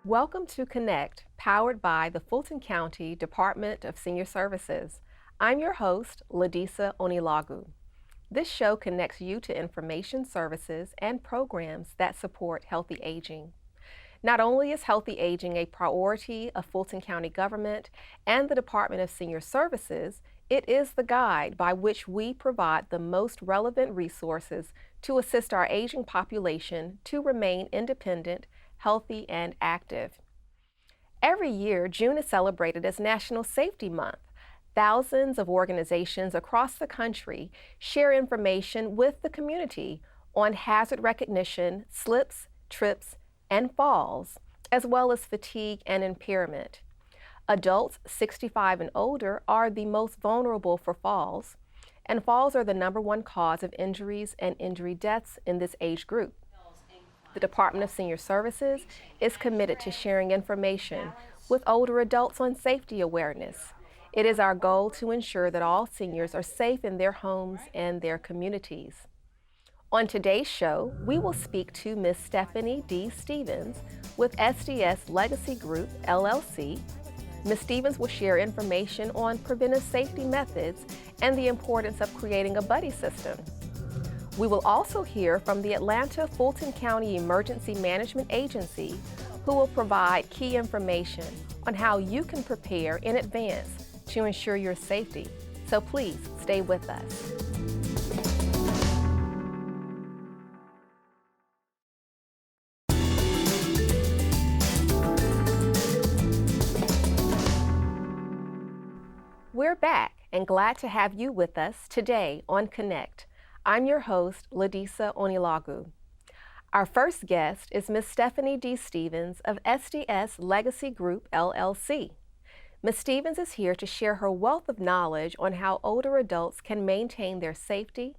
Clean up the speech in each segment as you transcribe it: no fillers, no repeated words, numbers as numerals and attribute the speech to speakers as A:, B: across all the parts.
A: Welcome to Connect, powered by the Fulton County Department of Senior Services. I'm your host, Ladisa Onilagu. This show connects you to information services and programs that support healthy aging. Not only is healthy aging a priority of Fulton County government and the Department of Senior Services, it is the guide by which we provide the most relevant resources to assist our aging population to remain independent, healthy, and active. Every year, June is celebrated as National Safety Month. Thousands of organizations across the country share information with the community on hazard recognition, slips, trips, and falls, as well as fatigue and impairment. Adults 65 and older are the most vulnerable for falls, and falls are the #1 cause of injuries and injury deaths in this age group. The Department of Senior Services is committed to sharing information with older adults on safety awareness. It is our goal to ensure that all seniors are safe in their homes and their communities. On today's show, we will speak to Ms. Stephanie D. Stevens with SDS Legacy Group, LLC. Ms. Stevens will share information on preventive safety methods and the importance of creating a buddy system. We will also hear from the Atlanta Fulton County Emergency Management Agency, who will provide key information on how you can prepare in advance to ensure your safety. So please stay with us. We're back and glad to have you with us today on Connect. I'm your host, Ladisa Onilagu. Our first guest is Ms. Stephanie D. Stevens of SDS Legacy Group, LLC. Ms. Stevens is here to share her wealth of knowledge on how older adults can maintain their safety.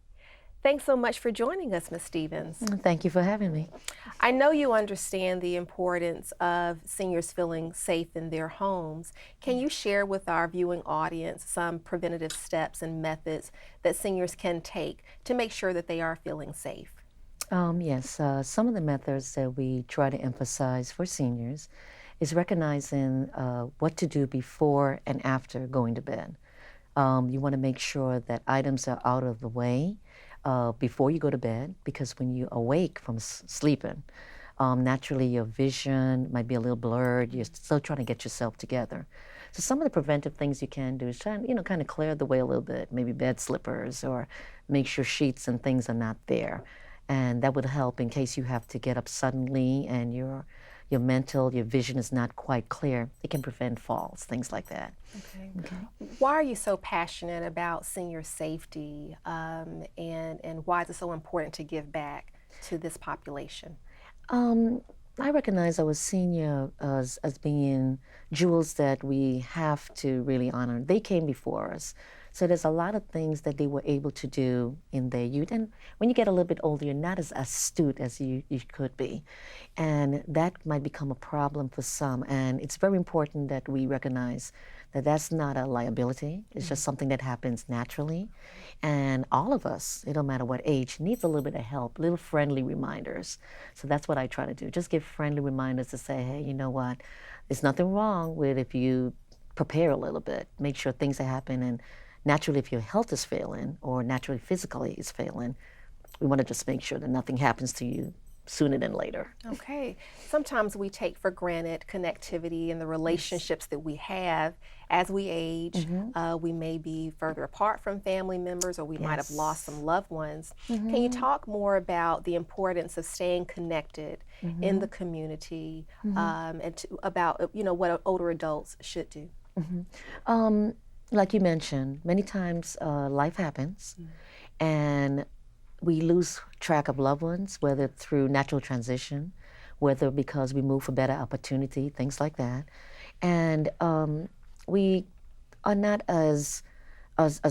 A: Thanks so much for joining us, Ms. Stevens.
B: Thank you for having me.
A: I know you understand the importance of seniors feeling safe in their homes. Can you share with our viewing audience some preventative steps and methods that seniors can take to make sure that they are feeling safe?
B: Yes, some of the methods that we try to emphasize for seniors is recognizing what to do before and after going to bed. You want to make sure that items are out of the way before you go to bed, because when you awake from sleeping, naturally your vision might be a little blurred. You're still trying to get yourself together. So some of the preventive things you can do is try and, kind of clear the way a little bit, maybe bed slippers, or make sure sheets and things are not there. And that would help in case you have to get up suddenly and your vision is not quite clear. It can prevent falls, things like that.
A: Okay. Why are you so passionate about senior safety, and why is it so important to give back to this population?
B: I recognize our senior as being jewels that we have to really honor. They came before us. So there's a lot of things that they were able to do in their youth. And when you get a little bit older, you're not as astute as you could be. And that might become a problem for some. And it's very important that we recognize that that's not a liability. It's just something that happens naturally. And all of us, it don't matter what age, needs a little bit of help, little friendly reminders. So that's what I try to do. Just give friendly reminders to say, hey, you know what? There's nothing wrong with if you prepare a little bit, make sure things are happening. And naturally, if your health is failing or naturally physically is failing, we want to just make sure that nothing happens to you sooner than later.
A: Okay. Sometimes we take for granted connectivity and the relationships that we have as we age. We may be further apart from family members, or we might have lost some loved ones. Can you talk more about the importance of staying connected in the community, and about what older adults should do?
B: Like you mentioned, many times life happens and we lose track of loved ones, whether through natural transition, whether because we move for better opportunity, things like that. And we are not as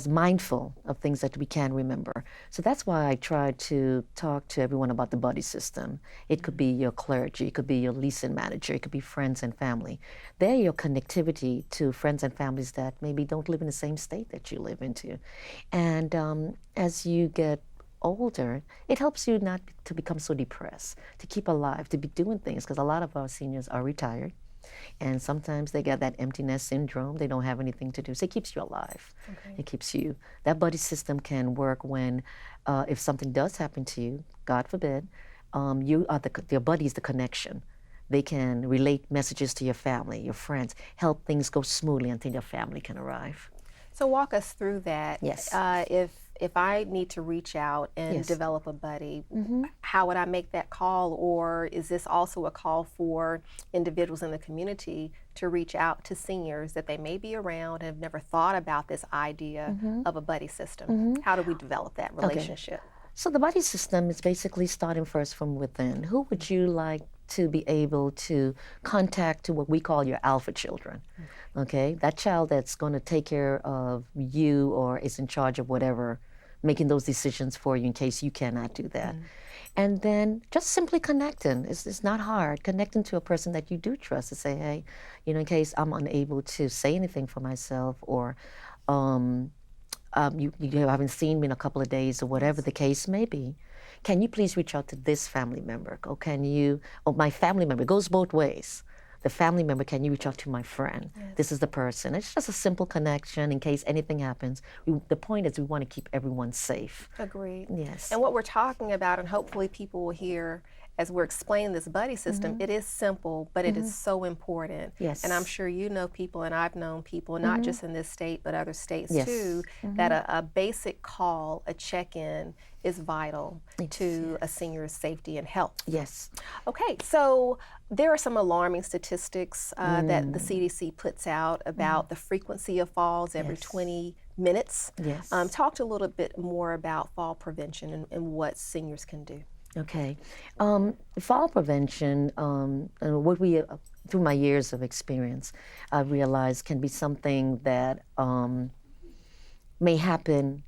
B: mindful of things that we can remember. So that's why I try to talk to everyone about the buddy system. It could be your clergy, it could be your leasing manager, it could be friends and family. They're your connectivity to friends and families that maybe don't live in the same state that you live into. And as you get older, it helps you not to become so depressed, to keep alive, to be doing things, because a lot of our seniors are retired. And sometimes they get that emptiness syndrome. They don't have anything to do. So it keeps you alive.
A: Okay.
B: It keeps you. That buddy system can work when, if something does happen to you, God forbid, you are your buddy's the connection. They can relate messages to your family, your friends, help things go smoothly until your family can arrive.
A: So walk us through that.
B: Yes.
A: If I need to reach out and
B: Yes.
A: develop a buddy, how would I make that call? Or is this also a call for individuals in the community to reach out to seniors that they may be around and have never thought about this idea of a buddy system? How do we develop that relationship?
B: So the buddy system is basically starting first from within. Who would you like to be able to contact to what we call your alpha children? Okay, that child that's going to take care of you or is in charge of whatever, making those decisions for you in case you cannot do that. And then just simply connecting. It's not hard. Connecting to a person that you do trust to say, hey, in case I'm unable to say anything for myself, or you haven't seen me in a couple of days, or whatever the case may be, can you please reach out to this family member? Or my family member, it goes both ways. The family member, can you reach out to my friend?
A: Yes.
B: This is the person. It's just a simple connection in case anything happens. The point is we want to keep everyone safe.
A: Agreed.
B: Yes.
A: And what we're talking about, and hopefully people will hear as we're explaining this buddy system, it is simple, but it is so important.
B: Yes.
A: And I'm sure you know people, and I've known people, not just in this state, but other states
B: Yes.
A: too, that a basic call, a check-in is vital to a senior's safety and health.
B: Yes.
A: Okay, so there are some alarming statistics that the CDC puts out about the frequency of falls every
B: Yes.
A: 20 minutes.
B: Yes.
A: Talk a little bit more about fall prevention and what seniors can do.
B: Okay. Fall prevention, and what we, through my years of experience, I realized can be something that may happen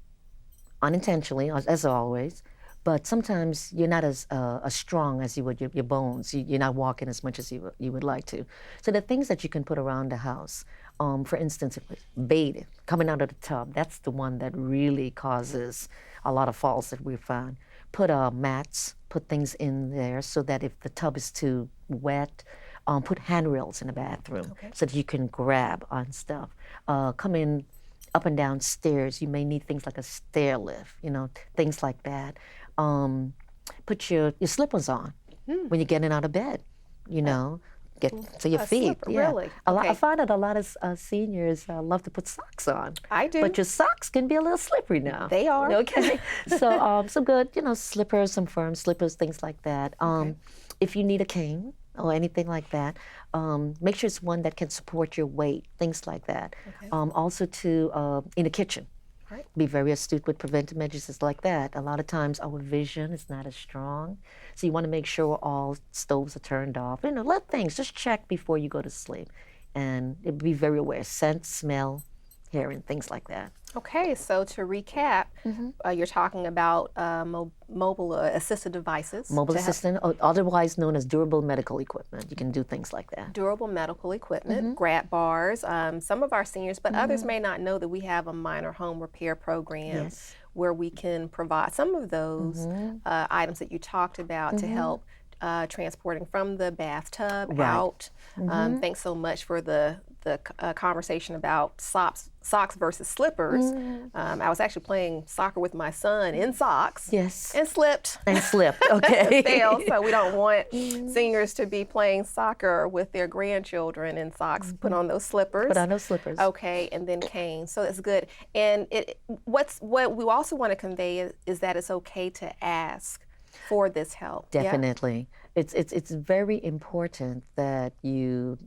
B: unintentionally, as always, but sometimes you're not as strong as you would your bones. You're not walking as much as you would like to. So the things that you can put around the house, for instance, bathing, coming out of the tub, that's the one that really causes a lot of falls that we've found. Put mats, put things in there so that if the tub is too wet, put handrails in the bathroom so that you can grab on stuff. Come in up and down stairs, you may need things like a stair lift, things like that. Put your slippers on when you're getting out of bed, get to your
A: A
B: feet.
A: slipper, really?
B: I find that a lot of seniors love to put socks on.
A: I do.
B: But your socks can be a little slippery now.
A: They are.
B: Okay. So some good, slippers, some firm slippers, things like that. If you need a cane or anything like that, make sure it's one that can support your weight, things like that. Also in the kitchen.
A: Right.
B: Be very astute with preventive measures like that. A lot of times our vision is not as strong. So you want to make sure all stoves are turned off. Let things, just check before you go to sleep. And be very aware, scent, smell, hearing, things like that.
A: Okay, so to recap, you're talking about mobile assisted devices.
B: Mobile
A: to help-
B: assistant, otherwise known as durable medical equipment. You can do things like that.
A: Durable medical equipment, grab bars. Some of our seniors, but others may not know that we have a minor home repair program
B: Yes.
A: where we can provide some of those items that you talked about to help transporting from the bathtub
B: Right.
A: out. Thanks so much for the conversation about socks versus slippers. I was actually playing soccer with my son in socks.
B: Yes.
A: And slipped.
B: And slipped, okay.
A: Fell, so we don't want seniors to be playing soccer with their grandchildren in socks. Put on those slippers.
B: Put on those slippers.
A: Okay, and then cane. So that's good. And what we also want to convey is that it's okay to ask for this help. Yeah?
B: Definitely. It's very important that you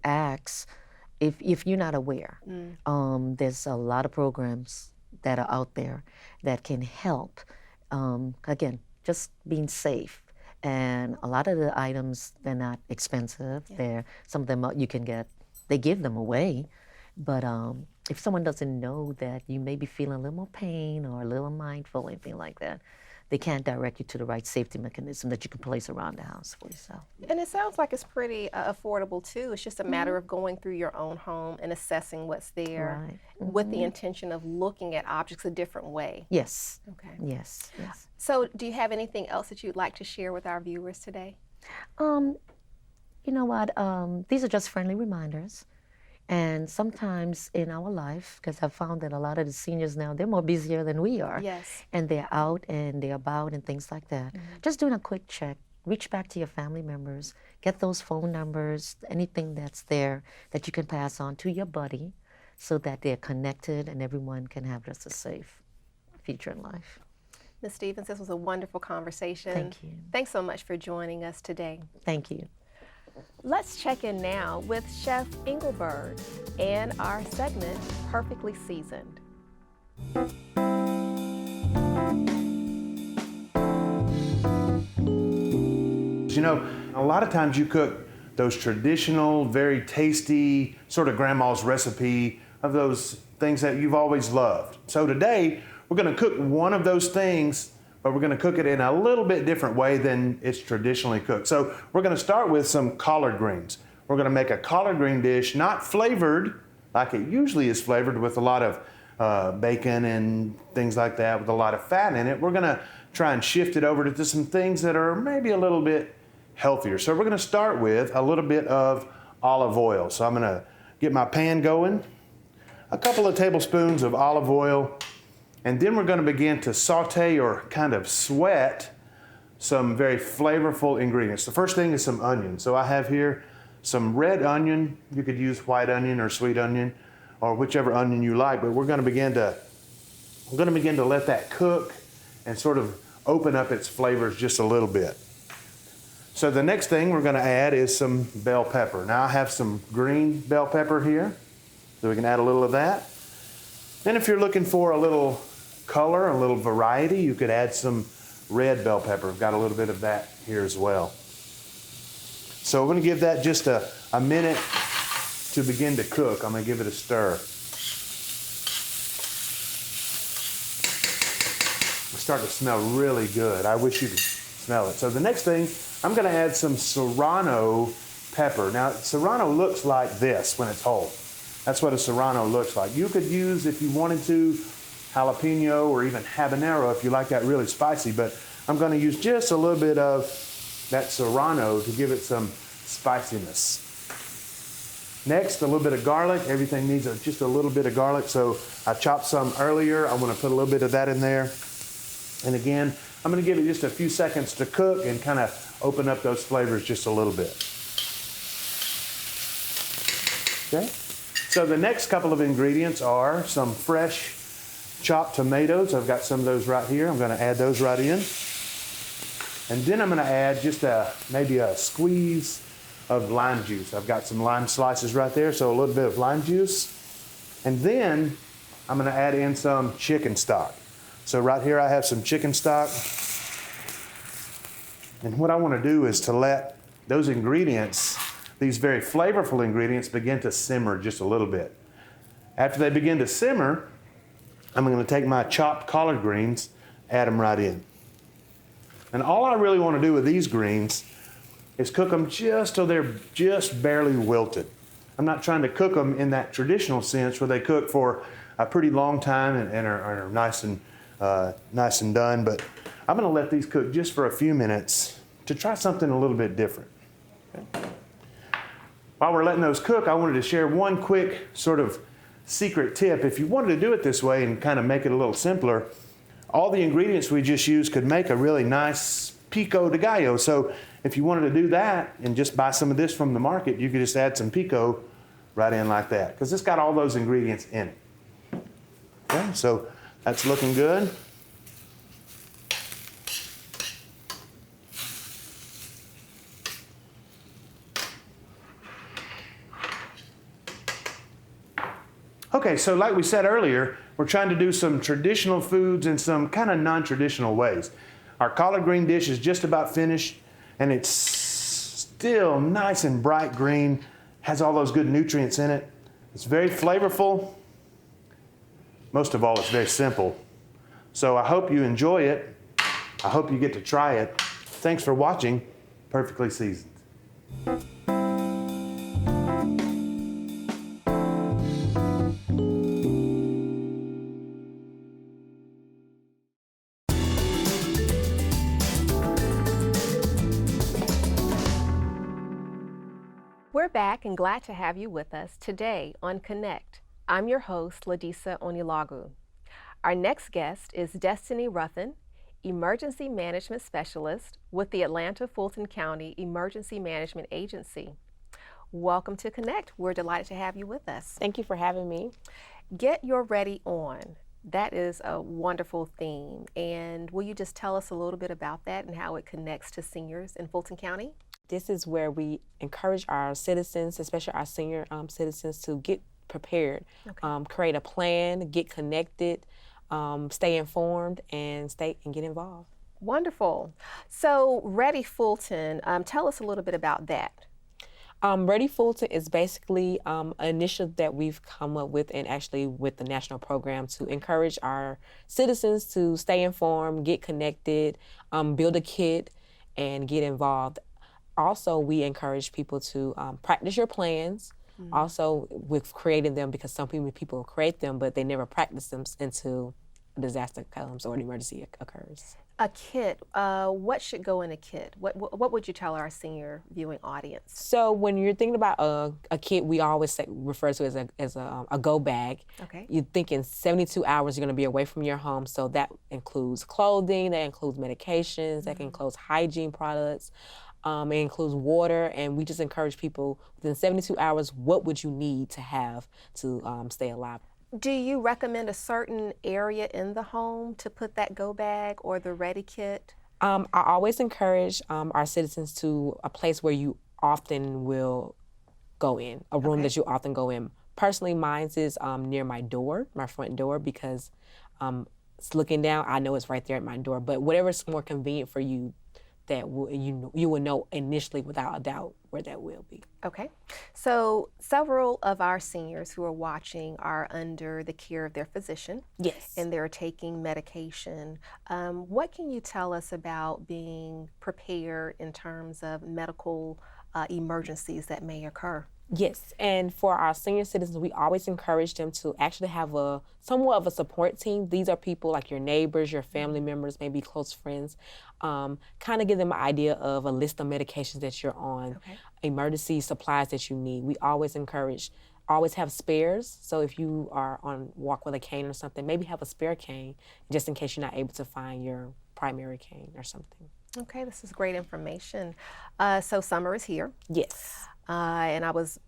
B: ask if you're not aware. There's a lot of programs that are out there that can help. Again, just being safe. And a lot of the items, they're not expensive. Some of them you can get, they give them away. But if someone doesn't know that you may be feeling a little more pain or a little mindful, anything like that, they can't direct you to the right safety mechanism that you can place around the house for yourself.
A: And it sounds like it's pretty affordable too. It's just a matter of going through your own home and assessing what's there
B: Right.
A: with the intention of looking at objects a different way.
B: Yes.
A: Okay.
B: Yes. Yes.
A: So, do you have anything else that you'd like to share with our viewers today?
B: Um, you know what? These are just friendly reminders. And sometimes in our life, because I've found that a lot of the seniors now, they're more busier than we are.
A: Yes.
B: And they're out and they're about and things like that. Just doing a quick check, reach back to your family members, get those phone numbers, anything that's there that you can pass on to your buddy so that they're connected and everyone can have just a safe future in life.
A: Ms. Stevens, this was a wonderful conversation.
B: Thank you.
A: Thanks so much for joining us today.
B: Thank you.
A: Let's check in now with Chef Engelberg and our segment, Perfectly Seasoned.
C: You know, a lot of times you cook those traditional, very tasty, sort of grandma's recipe of those things that you've always loved. So today, we're gonna cook one of those things, but we're gonna cook it in a little bit different way than it's traditionally cooked. So we're gonna start with some collard greens. We're gonna make a collard green dish, not flavored like it usually is flavored with a lot of bacon and things like that with a lot of fat in it. We're gonna try and shift it over to some things that are maybe a little bit healthier. So we're gonna start with a little bit of olive oil. So I'm gonna get my pan going, a couple of tablespoons of olive oil, and then we're gonna begin to saute or kind of sweat some very flavorful ingredients. The first thing is some onion. So I have here some red onion. You could use white onion or sweet onion or whichever onion you like, but we're gonna begin to let that cook and sort of open up its flavors just a little bit. So the next thing we're gonna add is some bell pepper. Now I have some green bell pepper here, so we can add a little of that. Then if you're looking for a little color, a little variety, you could add some red bell pepper. I've got a little bit of that here as well. So we're gonna give that just a minute to begin to cook. I'm gonna give it a stir. It's starting to smell really good. I wish you could smell it. So the next thing, I'm gonna add some serrano pepper. Now, serrano looks like this when it's whole. That's what a serrano looks like. You could use, if you wanted to, jalapeno or even habanero if you like that really spicy, but I'm gonna use just a little bit of that serrano to give it some spiciness. Next, a little bit of garlic. Everything needs just a little bit of garlic, so I chopped some earlier. I'm gonna put a little bit of that in there. And again, I'm gonna give it just a few seconds to cook and kind of open up those flavors just a little bit. Okay? So the next couple of ingredients are some fresh chopped tomatoes. I've got some of those right here. I'm gonna add those right in. And then I'm gonna add just maybe a squeeze of lime juice. I've got some lime slices right there, so a little bit of lime juice. And then I'm gonna add in some chicken stock. So right here I have some chicken stock. And what I wanna do is to let those ingredients, these very flavorful ingredients, begin to simmer just a little bit. After they begin to simmer, I'm gonna take my chopped collard greens, add them right in. And all I really wanna do with these greens is cook them just till they're just barely wilted. I'm not trying to cook them in that traditional sense where they cook for a pretty long time and are nice and done, but I'm gonna let these cook just for a few minutes to try something a little bit different. Okay? While we're letting those cook, I wanted to share one quick sort of secret tip. If you wanted to do it this way and kind of make it a little simpler, all the ingredients we just used could make a really nice pico de gallo. So if you wanted to do that and just buy some of this from the market, you could just add some pico right in like that, because it's got all those ingredients in it. Okay, so that's looking good. Okay, so like we said earlier, we're trying to do some traditional foods in some kind of non-traditional ways. Our collard green dish is just about finished, and it's still nice and bright green, has all those good nutrients in it. It's very flavorful. Most of all, it's very simple. So I hope you enjoy it. I hope you get to try it. Thanks for watching Perfectly Seasoned.
A: We're back and glad to have you with us today on Connect. I'm your host, Ladisa Onilagu. Our next guest is Destiny Ruffin, Emergency Management Specialist with the Atlanta Fulton County Emergency Management Agency. Welcome to Connect. We're delighted to have you with us.
D: Thank you for having me.
A: Get your ready on. That is a wonderful theme. And will you just tell us a little bit about that and how it connects to seniors in Fulton County?
D: This is where we encourage our citizens, especially our senior citizens, to get prepared, create a plan, get connected, stay informed, and get involved.
A: Wonderful. So Ready Fulton, tell us a little bit about that.
D: Ready Fulton is basically an initiative that we've come up with, and actually with the national program, to encourage our citizens to stay informed, get connected, build a kit, and get involved. Also, we encourage people to practice your plans. Also, with creating them, because some people create them, but they never practice them until a disaster comes or an emergency occurs.
A: A kit, what should go in a kit? What would you tell our senior viewing audience?
D: So when you're thinking about a kit, we always refer to it as a go bag.
A: Okay.
D: You're thinking 72 hours you're going to be away from your home, so that includes clothing, that includes medications, that includes hygiene products. It includes water, and we just encourage people within 72 hours, what would you need to have to stay alive?
A: Do you recommend a certain area in the home to put that go bag or the ready kit?
D: I always encourage our citizens to a place where you often will go in, a room that you often go in. Personally, mine is near my door, my front door, because it's looking down, I know it's right there at my door. But whatever's more convenient for you, that you will know initially without a doubt where that will be.
A: Okay. So several of our seniors who are watching are under the care of their physician.
D: Yes.
A: And they're taking medication. What can you tell us about being prepared in terms of medical emergencies that may occur?
D: Yes, and for our senior citizens, we always encourage them to actually have somewhat of a support team. These are people like your neighbors, your family members, maybe close friends. Kind of give them an idea of a list of medications that you're on, emergency supplies that you need. We always have spares. So if you are on walk with a cane or something, maybe have a spare cane just in case you're not able to find your primary cane or something.
A: Okay, this is great information. So summer is here.
D: Yes.
A: And I was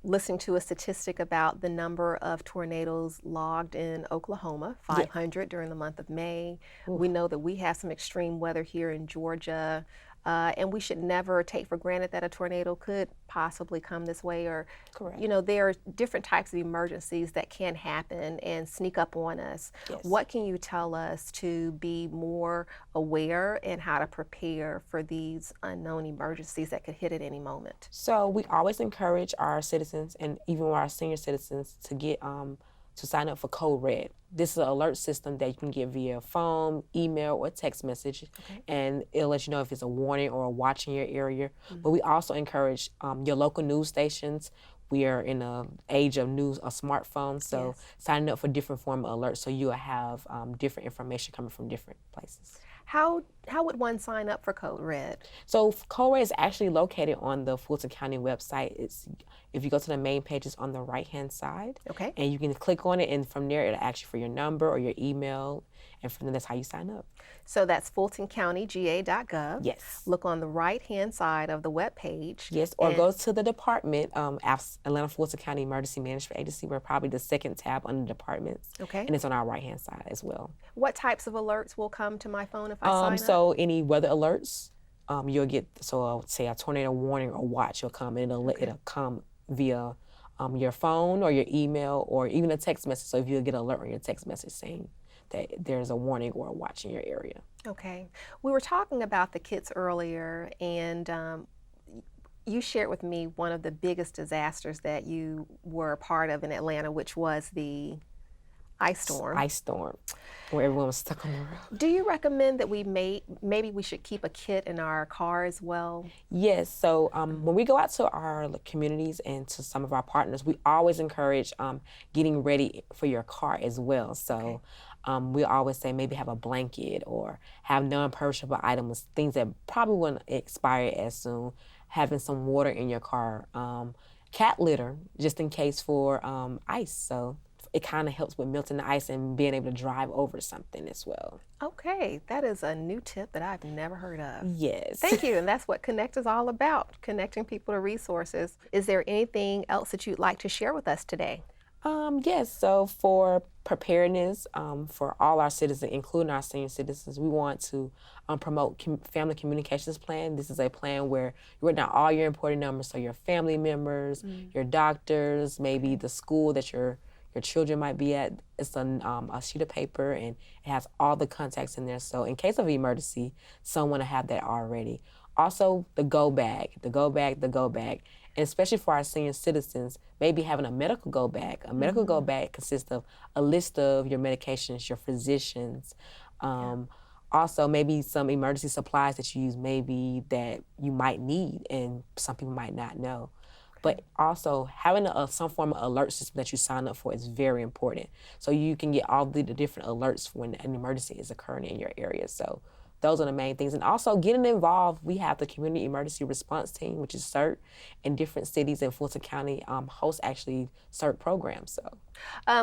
A: listening to a statistic about the number of tornadoes logged in Oklahoma, 500 during the month of May. Oof. We know that we have some extreme weather here in Georgia, and we should never take for granted that a tornado could possibly come this way, or,
D: correct.
A: You know, there are different types of emergencies that can happen and sneak up on us.
D: Yes.
A: What can you tell us to be more aware and how to prepare for these unknown emergencies that could hit at any moment?
D: So we always encourage our citizens, and even our senior citizens, to get to sign up for Code Red. This is an alert system that you can get via phone, email, or text message, and it'll let you know if it's a warning or a watch in your area. But we also encourage your local news stations. We are in an age of news, a smartphone, so signing up for different form of alerts, so you'll have different information coming from different places.
A: How would one sign up for Code Red?
D: So Code Red is actually located on the Fulton County website. If you go to the main page, it's on the right-hand side.
A: Okay.
D: And you can click on it, and from there it'll ask you for your number or your email, and from there that's how you sign up.
A: So that's fultoncountyga.gov.
D: Yes.
A: Look on the right-hand side of the web page.
D: Yes, or go to the department, Atlanta Fulton County Emergency Management Agency. We're probably the second tab under departments.
A: Okay.
D: And it's on our right-hand side as well.
A: What types of alerts will come to my phone if I sign up?
D: So any weather alerts, you'll get, so say a tornado warning or watch will come, and it'll come via your phone or your email or even a text message. So if you'll get an alert on your text message saying that there's a warning or a watch in your area.
A: Okay. We were talking about the kits earlier, and you shared with me one of the biggest disasters that you were a part of in Atlanta, which was the ice storm.
D: Ice storm, where everyone was stuck on the road.
A: Do you recommend that maybe we should keep a kit in our car as well?
D: Yes, so when we go out to our communities and to some of our partners, we always encourage getting ready for your car as well. So we always say maybe have a blanket or have non-perishable items, things that probably wouldn't expire as soon, having some water in your car, cat litter, just in case for ice. So it kind of helps with melting the ice and being able to drive over something as well.
A: Okay, that is a new tip that I've never heard of.
D: Yes.
A: Thank you, and that's what Connect is all about, connecting people to resources. Is there anything else that you'd like to share with us today?
D: Yes, so for preparedness for all our citizens, including our senior citizens, we want to promote family communications plan. This is a plan where you write down all your important numbers, so your family members, your doctors, maybe the school that your children might be at. It's a sheet of paper, and it has all the contacts in there. So in case of emergency, someone will have that already. Also, the go bag, the go bag, the go bag. And especially for our senior citizens, maybe having a medical go bag. A medical go bag consists of a list of your medications, your physicians, also maybe some emergency supplies that you use, maybe that you might need and some people might not know. But also having some form of alert system that you sign up for is very important. So you can get all the different alerts when an emergency is occurring in your area. So those are the main things. And also getting involved. We have the Community Emergency Response Team, which is CERT, in different cities in Fulton County host actually CERT programs. So,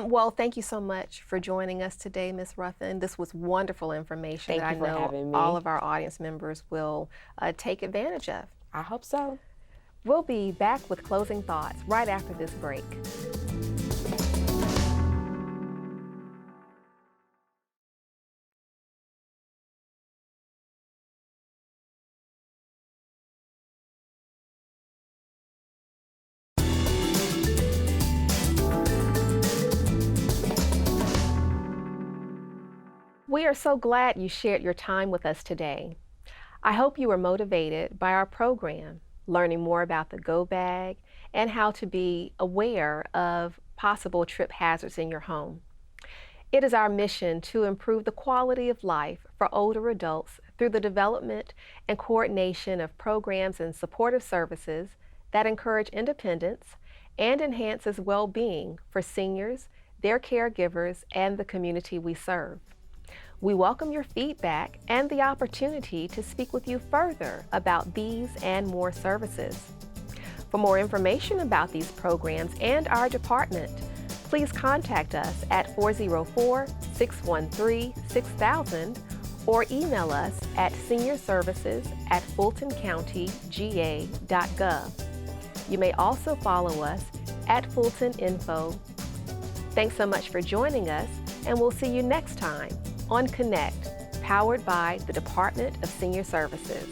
A: well, thank you so much for joining us today, Ms. Ruffin. This was wonderful information
D: Thank
A: that
D: you for
A: I know
D: having me.
A: all of our audience members will take advantage of.
D: I hope so.
A: We'll be back with closing thoughts right after this break. We are so glad you shared your time with us today. I hope you were motivated by our program, learning more about the go bag and how to be aware of possible trip hazards in your home. It is our mission to improve the quality of life for older adults through the development and coordination of programs and supportive services that encourage independence and enhances well-being for seniors, their caregivers, and the community we serve. We welcome your feedback and the opportunity to speak with you further about these and more services. For more information about these programs and our department, please contact us at 404-613-6000 or email us at seniorservices@fultoncountyga.gov. You may also follow us at Fulton Info. Thanks so much for joining us, and we'll see you next time on Connect, powered by the Department of Senior Services.